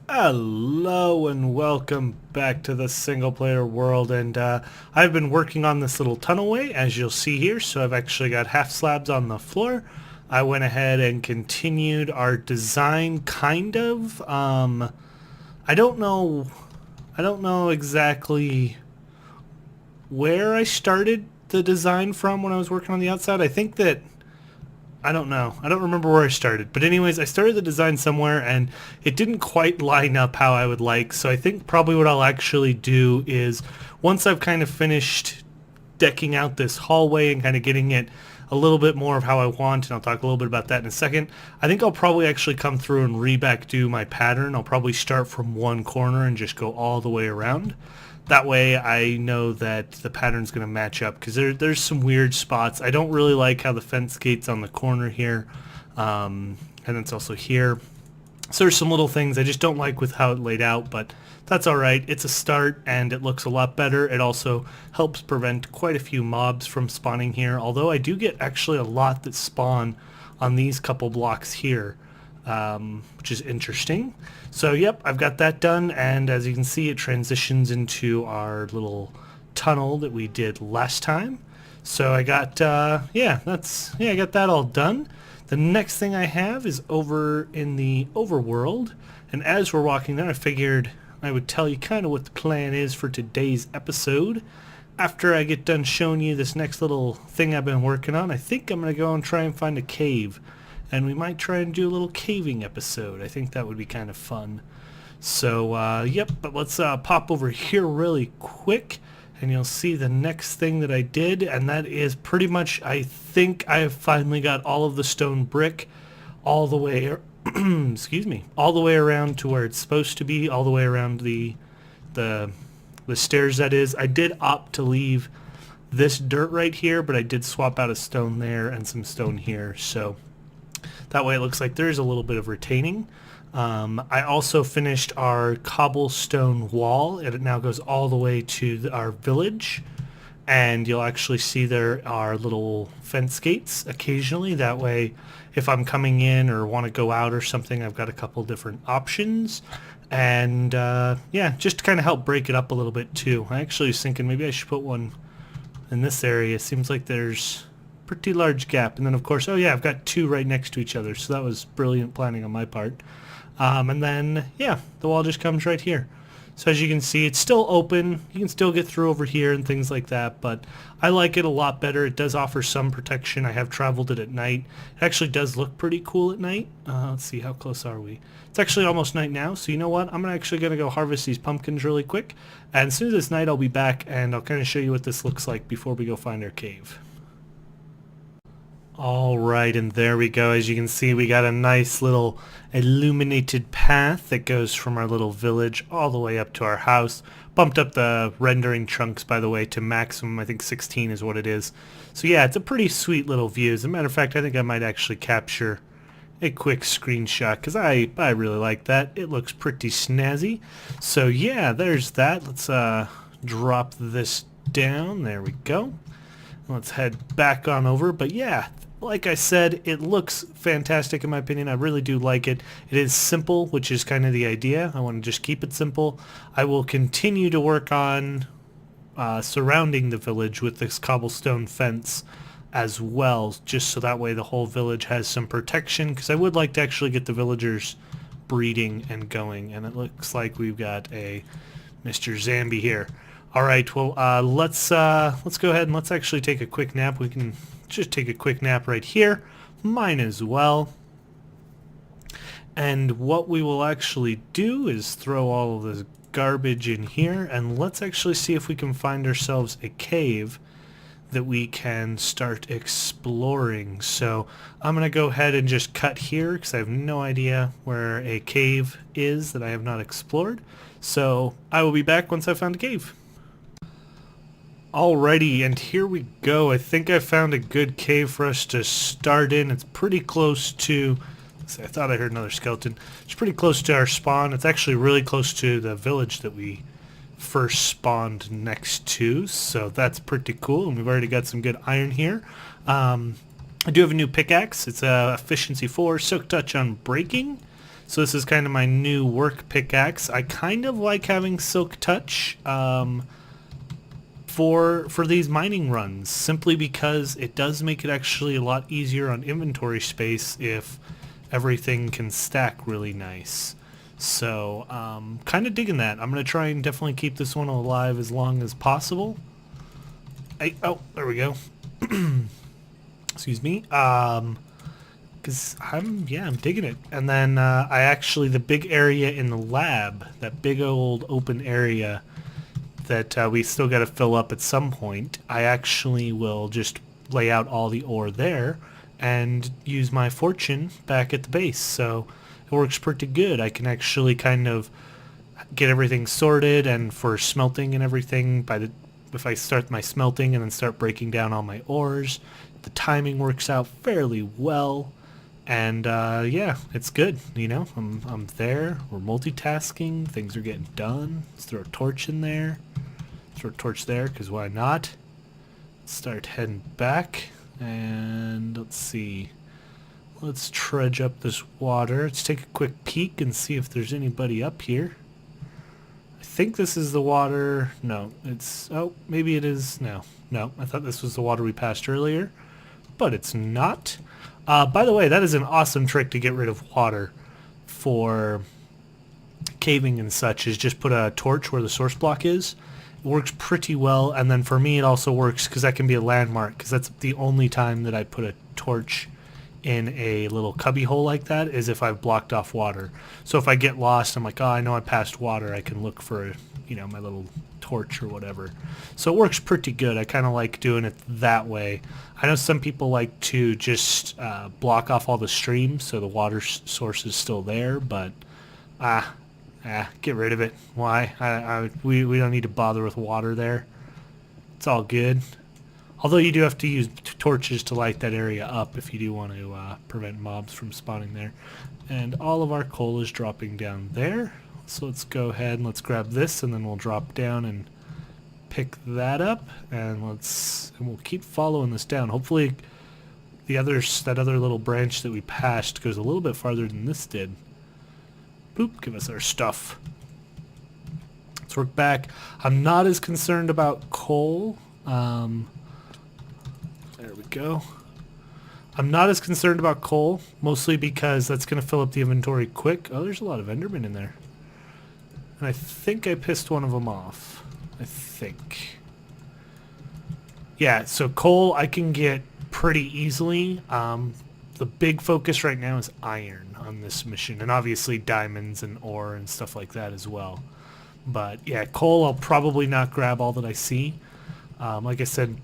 Hello and welcome back to the single player world, and I've been working on this little tunnelway as you'll see here. So I've actually got half slabs on the floor. I went ahead and continued our design kind of. I don't know exactly where I started the design from when I was working on the outside. I think that I don't know. I don't remember where I started. But anyways, I started the design somewhere and it didn't quite line up how I would like. So I think probably what I'll actually do is once I've kind of finished decking out this hallway and kind of getting it a little bit more of how I want, and I'll talk a little bit about that in a second, I think I'll probably actually come through and reback do my pattern. I'll probably start from one corner and just go all the way around. That way I know that the pattern's going to match up, because there's some weird spots. I don't really like how the fence gate's on the corner here, and it's also here. So there's some little things I just don't like with how it laid out, but that's alright. It's a start and it looks a lot better. It also helps prevent quite a few mobs from spawning here, although I do get actually a lot that spawn on these couple blocks here. Which is interesting. So yep, I've got that done, and as you can see, it transitions into our little tunnel that we did last time. So I got I got that all done. The next thing I have is over in the overworld, and as we're walking there, I figured I would tell you kind of what the plan is for today's episode. After I get done showing you this next little thing I've been working on, I think I'm going to go and try and find a cave. And we might try and do a little caving episode. I think that would be kind of fun. So, yep, but let's pop over here really quick, and you'll see the next thing that I did, and that is pretty much, I think I have finally got all of the stone brick all the way, excuse me, all the way around to where it's supposed to be, all the way around the stairs, that is. I did opt to leave this dirt right here, but I did swap out a stone there and some stone here, so that way it looks like there's a little bit of retaining. I also finished our cobblestone wall, and it now goes all the way to our village. And you'll actually see there are little fence gates occasionally. That way, if I'm coming in or want to go out or something, I've got a couple different options. And yeah, just to kind of help break it up a little bit too. I actually was thinking maybe I should put one in this area. It seems like there's pretty large gap, and then of course, oh yeah, I've got two right next to each other, so that was brilliant planning on my part. And then yeah, the wall just comes right here. So as you can see, it's still open. You can still get through over here and things like that, but I like it a lot better. It does offer some protection. I have traveled it at night. It actually does look pretty cool at night. Let's see, how close are we? It's actually almost night now, so you know what? I'm actually going to go harvest these pumpkins really quick, and as soon as it's night, I'll be back, and I'll kind of show you what this looks like before we go find our cave. Alright, and there we go. As you can see, we got a nice little illuminated path that goes from our little village all the way up to our house. Bumped up the rendering chunks, by the way, to maximum. I think 16 is what it is. So yeah, it's a pretty sweet little view. As a matter of fact, I think I might actually capture a quick screenshot, because I really like that. It looks pretty snazzy. So yeah, there's that. Let's drop this down. There we go. Let's head back on over. But yeah, like I said, it looks fantastic in my opinion. I really do like it. It is simple, which is kind of the idea. I want to just keep it simple. I will continue to work on surrounding the village with this cobblestone fence as well, just so that way the whole village has some protection, because I would like to actually get the villagers breeding and going, and it looks like we've got a Mr. Zambi here. Alright, well, let's go ahead and let's actually take a quick nap. We can just take a quick nap right here. Mine as well. And what we will actually do is throw all of this garbage in here, and let's actually see if we can find ourselves a cave that we can start exploring. So I'm going to go ahead and just cut here, because I have no idea where a cave is that I have not explored. So I will be back once I've found a cave. Alrighty, and here we go. I think I found a good cave for us to start in. It's pretty close to... I thought I heard another skeleton. It's pretty close to our spawn. It's actually really close to the village that we first spawned next to, so that's pretty cool. And we've already got some good iron here. I do have a new pickaxe. It's efficiency 4, silk touch on breaking. So this is kind of my new work pickaxe. I kind of like having Silk Touch for these mining runs, simply because it does make it actually a lot easier on inventory space if everything can stack really nice. So kind of digging that. I'm going to try and definitely keep this one alive as long as possible. Oh, there we go. Excuse me. Because I'm digging it. And then I actually, the big area in the lab, that big old open area that we still got to fill up at some point, I actually will just lay out all the ore there and use my fortune back at the base. So it works pretty good. I can actually kind of get everything sorted, and for smelting and everything, if I start my smelting and then start breaking down all my ores, the timing works out fairly well. And yeah, it's good, you know. I'm there, we're multitasking, things are getting done. Let's throw a torch in there. Throw a torch there, because why not? Start heading back, and let's see. Let's trudge up this water. Let's take a quick peek and see if there's anybody up here. I think this is the water. No, it's... Oh, maybe it is. No, I thought this was the water we passed earlier, but it's not. By the way, that is an awesome trick to get rid of water for caving and such, is just put a torch where the source block is. It works pretty well, and then for me it also works because that can be a landmark, because that's the only time that I put a torch in a little cubby hole like that, is if I've blocked off water. So if I get lost, I'm like, oh, I know I passed water, I can look for, you know, my little torch or whatever. So it works pretty good. I kind of like doing it that way. I know some people like to just block off all the streams so the water source is still there, but get rid of it. Why? We don't need to bother with water there. It's all good. Although you do have to use torches to light that area up if you do want to prevent mobs from spawning there. And all of our coal is dropping down there. So let's go ahead and let's grab this, and then we'll drop down and pick that up, and we'll keep following this down. Hopefully that other little branch that we passed goes a little bit farther than this did. Boop, give us our stuff. Let's work back. I'm not as concerned about coal. There we go. I'm not as concerned about coal, mostly because that's going to fill up the inventory quick. Oh, there's a lot of Endermen in there. And I think I pissed one of them off. I think. Yeah, so coal I can get pretty easily. The big focus right now is iron on this mission, and obviously diamonds and ore and stuff like that as well. But yeah, coal I'll probably not grab all that I see. Like I said,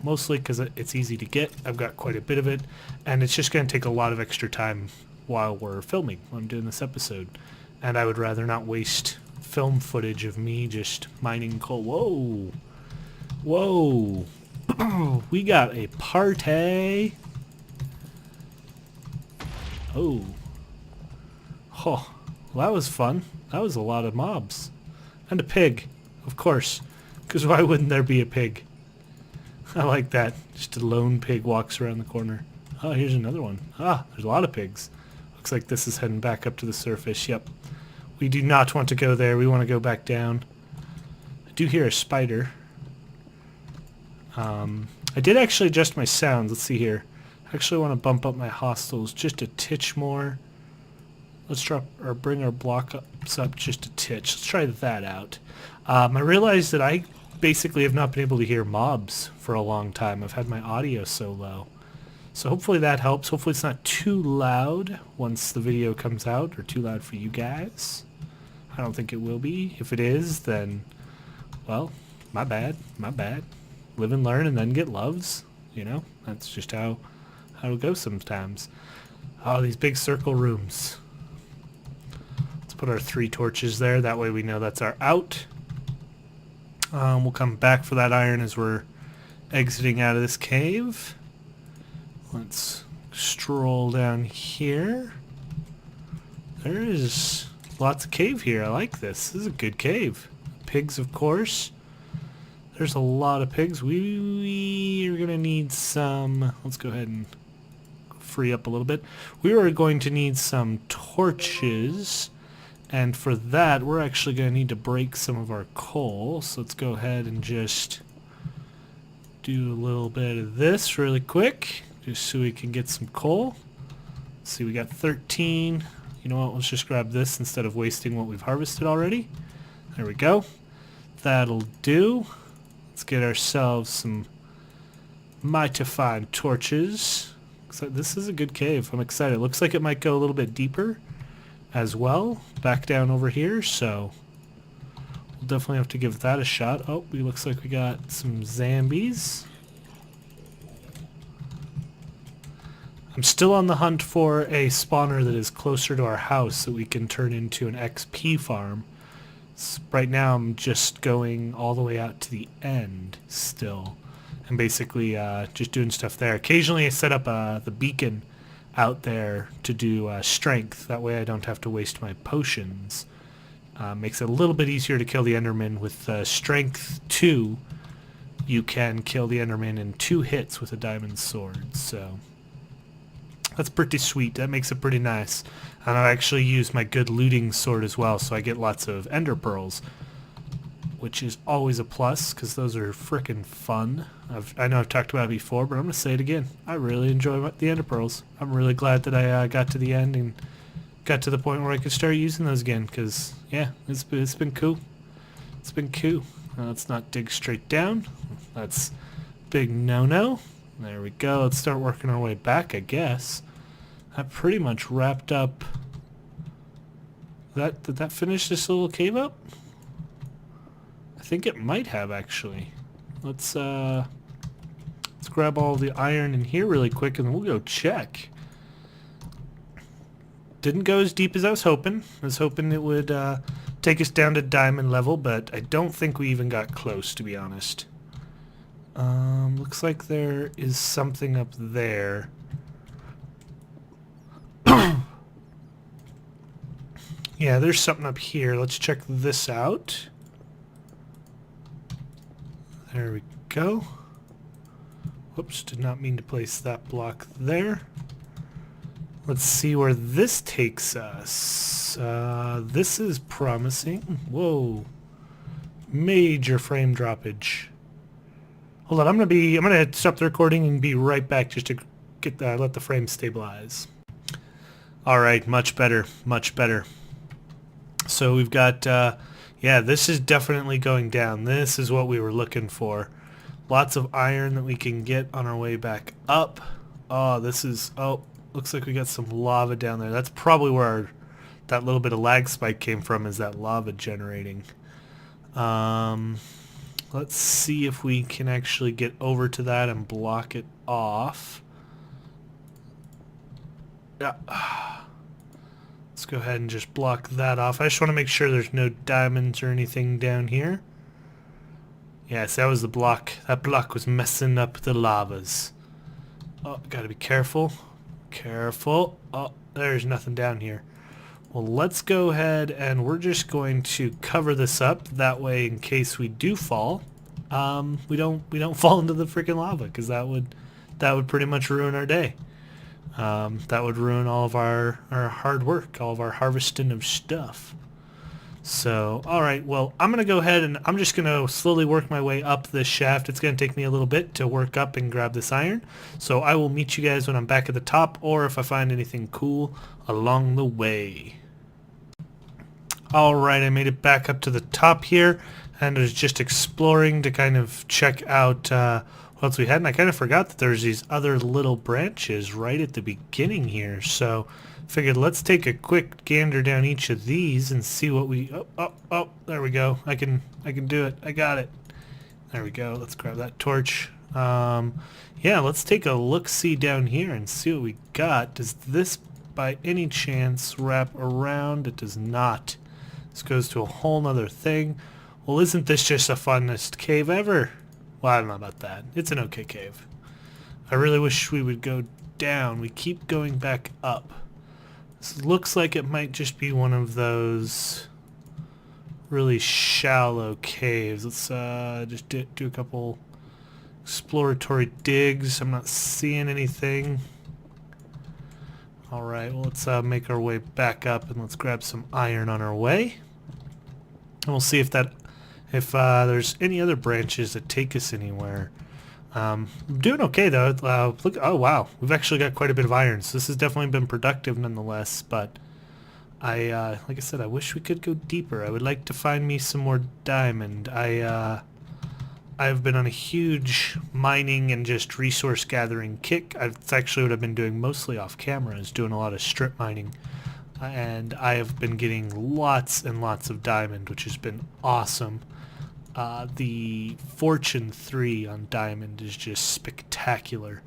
mostly because it's easy to get. I've got quite a bit of it, and it's just going to take a lot of extra time while we're filming, while I'm doing this episode. And I would rather not waste film footage of me just mining coal. Whoa! Whoa! We got a party! Oh. Oh, well, that was fun. That was a lot of mobs. And a pig, of course. Because why wouldn't there be a pig? I like that. Just a lone pig walks around the corner. Oh, here's another one. Ah, there's a lot of pigs. Looks like this is heading back up to the surface. Yep. We do not want to go there. We want to go back down. I do hear a spider. I did actually adjust my sounds. Let's see here. I actually want to bump up my hostiles just a titch more. Let's drop or bring our blocks up just a titch. Let's try that out. I realized that I basically have not been able to hear mobs for a long time. I've had my audio so low. So hopefully that helps. Hopefully it's not too loud once the video comes out, or too loud for you guys. I don't think it will be. If it is, then, well, my bad. My bad. Live and learn and then get loves. You know, that's just how it goes sometimes. Oh, these big circle rooms. Let's put our 3 torches there. That way we know that's our out. We'll come back for that iron as we're exiting out of this cave. Let's stroll down here. There is lots of cave here. I like this. This is a good cave. Pigs, of course. There's a lot of pigs. We are going to need some... Let's go ahead and free up a little bit. We are going to need some torches, and for that we're actually going to need to break some of our coal. So let's go ahead and just do a little bit of this really quick, just so we can get some coal. Let's see, we got 13. You know what, let's just grab this instead of wasting what we've harvested already. There we go. That'll do. Let's get ourselves some mighty fine torches. So this is a good cave. I'm excited. Looks like it might go a little bit deeper as well, back down over here, so we'll definitely have to give that a shot. Oh, it looks like we got some zombies. I'm still on the hunt for a spawner that is closer to our house that we can turn into an XP farm. Right now I'm just going all the way out to the end still, and basically just doing stuff there. Occasionally I set up the beacon out there to do strength. That way I don't have to waste my potions. Makes it a little bit easier to kill the Enderman. With strength 2 you can kill the Enderman in 2 hits with a diamond sword, so that's pretty sweet. That makes it pretty nice. And I actually use my good looting sword as well, so I get lots of ender pearls, which is always a plus, because those are frickin' fun. I know I've talked about it before, but I'm going to say it again. I really enjoy the ender pearls. I'm really glad that I got to the end and got to the point where I could start using those again, because, yeah, it's been cool. It's been cool. Now let's not dig straight down. That's big no-no. There we go. Let's start working our way back, I guess. That pretty much wrapped up. Did that finish this little cave up? I think it might have, actually. Let's grab all the iron in here really quick and then we'll go check. Didn't go as deep as I was hoping. I was hoping it would take us down to diamond level, but I don't think we even got close, to be honest. Looks like there is something up there. Yeah, there's something up here. Let's check this out. There we go. Whoops, did not mean to place that block there. Let's see where this takes us. This is promising. Whoa. Major frame droppage. Hold on, I'm gonna stop the recording and be right back just to get let the frame stabilize. All right, much better, much better. So we've got, yeah, this is definitely going down. This is what we were looking for. Lots of iron that we can get on our way back up. Oh, looks like we got some lava down there. That's probably where that little bit of lag spike came from, is that lava generating. Let's see if we can actually get over to that and block it off. Yeah. Let's go ahead and just block that off. I just want to make sure there's no diamonds or anything down here. Yes, that was the block. That block was messing up the lavas. Oh, gotta be careful. Careful. Oh, there's nothing down here. Well, let's go ahead and we're just going to cover this up. That way, in case we do fall, we don't fall into the freaking lava, because that would pretty much ruin our day. That would ruin all of our hard work, all of our harvesting of stuff. So, alright, well, I'm going to go ahead and I'm just going to slowly work my way up this shaft. It's going to take me a little bit to work up and grab this iron. So I will meet you guys when I'm back at the top, or if I find anything cool along the way. Alright, I made it back up to the top here, and I was just exploring to kind of check out what else we had, and I kind of forgot that there's these other little branches right at the beginning here, so figured let's take a quick gander down each of these and see what we... Oh, there we go. I can do it. I got it. There we go. Let's grab that torch. Yeah, let's take a look-see down here and see what we got. Does this by any chance wrap around? It does not. This goes to a whole nother thing. Well, isn't this just the funnest cave ever? Well, I don't know about that. It's an okay cave. I really wish we would go down. We keep going back up. This looks like it might just be one of those really shallow caves. Let's just do a couple exploratory digs. I'm not seeing anything. Alright, well let's make our way back up and let's grab some iron on our way. And we'll see if there's any other branches that take us anywhere. I'm doing okay though. Look, oh wow, we've actually got quite a bit of iron, so this has definitely been productive nonetheless, but like I said, I wish we could go deeper. I would like to find me some more diamond. I've been on a huge mining and just resource gathering kick. It's actually what I've been doing mostly off camera, is doing a lot of strip mining. And I have been getting lots and lots of diamond, which has been awesome. The Fortune 3 on diamond is just spectacular.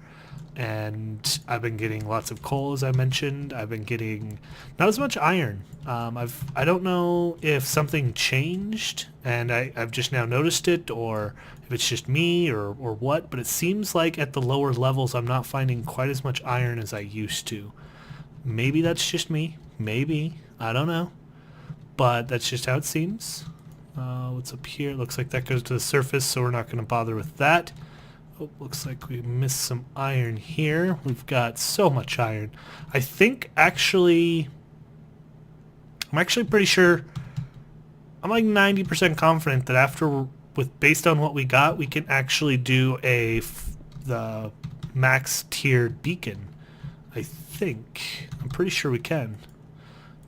And I've been getting lots of coal, as I mentioned. I've been getting not as much iron. I don't know if something changed and I've just now noticed it, or if it's just me or what, but it seems like at the lower levels I'm not finding quite as much iron as I used to. Maybe that's just me. Maybe. I don't know. But that's just how it seems. What's up here? It looks like that goes to the surface, so we're not going to bother with that. Oh, looks like we missed some iron here. We've got so much iron. I think actually... I'm actually pretty sure... I'm like 90% confident that based on what we got, we can actually do the max tiered beacon. I think. I'm pretty sure we can.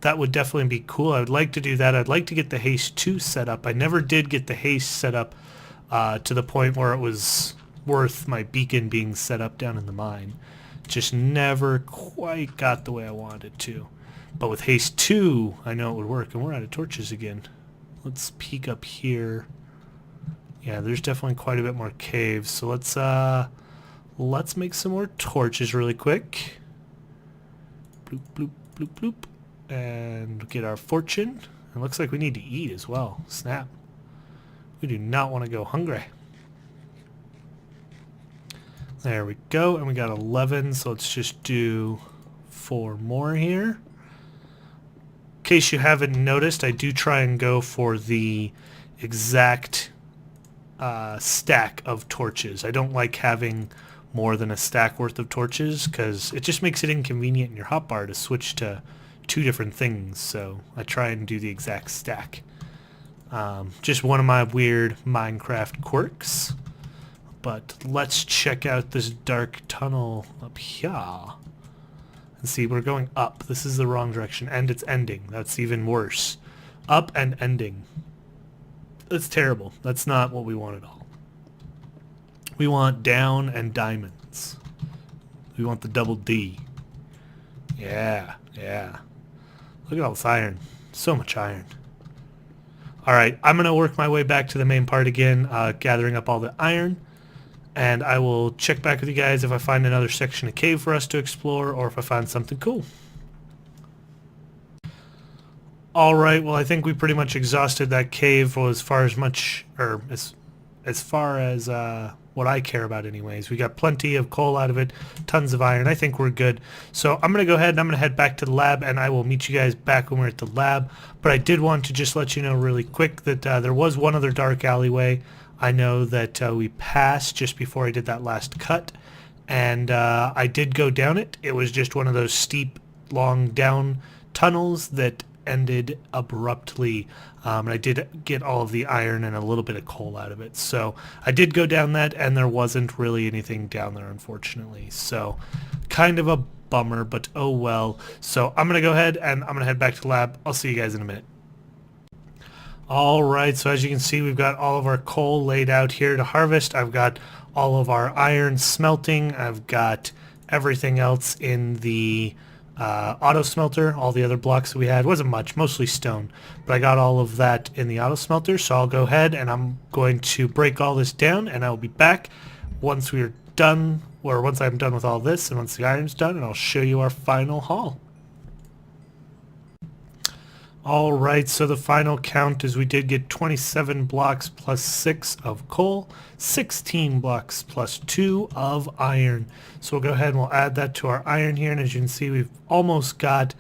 That would definitely be cool. I would like to do that. I'd like to get the haste 2 set up. I never did get the haste set up to the point where it was worth my beacon being set up down in the mine. Just never quite got the way I wanted it to. But with haste 2, I know it would work. And we're out of torches again. Let's peek up here. Yeah, there's definitely quite a bit more caves. So let's make some more torches really quick. Bloop, bloop, bloop, bloop. And get our fortune. It looks like we need to eat as well. Snap. We do not want to go hungry. There we go. And we got 11, so let's just do 4 more here. In case you haven't noticed, I do try and go for the exact stack of torches. I don't like having more than a stack worth of torches because it just makes it inconvenient in your hotbar to switch to 2 different things, so I try and do the exact stack. Just one of my weird Minecraft quirks. But let's check out this dark tunnel up here. And see, we're going up. This is the wrong direction, and it's ending. That's even worse. Up and ending. That's terrible. That's not what we want at all. We want down and diamonds. We want the double D. Yeah, yeah. Look at all this iron. So much iron. Alright, I'm going to work my way back to the main part again, gathering up all the iron. And I will check back with you guys if I find another section of cave for us to explore, or if I find something cool. Alright, well I think we pretty much exhausted that cave as far as what I care about anyways. We got plenty of coal out of it, tons of iron. I think we're good. So I'm going to go ahead and I'm going to head back to the lab, and I will meet you guys back when we're at the lab. But I did want to just let you know really quick that there was one other dark alleyway. I know that we passed just before I did that last cut, and I did go down it. It was just one of those steep, long down tunnels that ended abruptly, and I did get all of the iron and a little bit of coal out of it. So I did go down that, and there wasn't really anything down there, unfortunately. So kind of a bummer, but oh well. So I'm going to go ahead and I'm going to head back to the lab. I'll see you guys in a minute. Alright, so as you can see, we've got all of our coal laid out here to harvest. I've got all of our iron smelting. I've got everything else in the auto smelter. All the other blocks that we had wasn't much, mostly stone, but I got all of that in the auto smelter. So I'll go ahead and I'm going to break all this down, and I will be back once we're done, or once I'm done with all this, and once the iron's done, and I'll show you our final haul. Alright, so the final count is we did get 27 blocks plus 6 of coal, 16 blocks plus 2 of iron. So we'll go ahead and we'll add that to our iron here, and as you can see, we've almost got,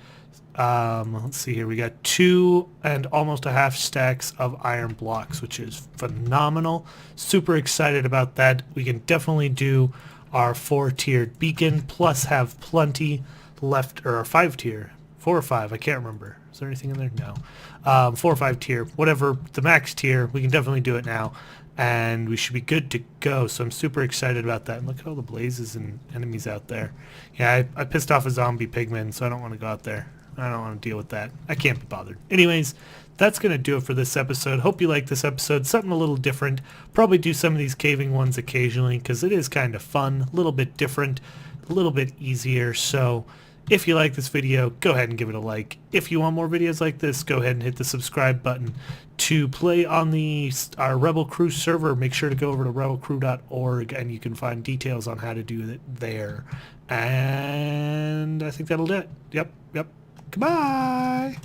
let's see here, we got 2 and almost a half stacks of iron blocks, which is phenomenal. Super excited about that. We can definitely do our 4-tiered beacon, plus have plenty left, or 5 tier, 4 or 5, I can't remember. Is there anything in there? No. 4 or 5 tier, whatever, the max tier, we can definitely do it now. And we should be good to go, so I'm super excited about that. And look at all the blazes and enemies out there. Yeah, I pissed off a zombie pigman, so I don't want to go out there. I don't want to deal with that. I can't be bothered. Anyways, that's going to do it for this episode. Hope you liked this episode. Something a little different. Probably do some of these caving ones occasionally, because it is kind of fun, a little bit different, a little bit easier. So if you like this video, go ahead and give it a like. If you want more videos like this, go ahead and hit the subscribe button. To play on our Rebl Crew server, make sure to go over to rebelcrew.org and you can find details on how to do it there. And I think that'll do it. Yep. Goodbye!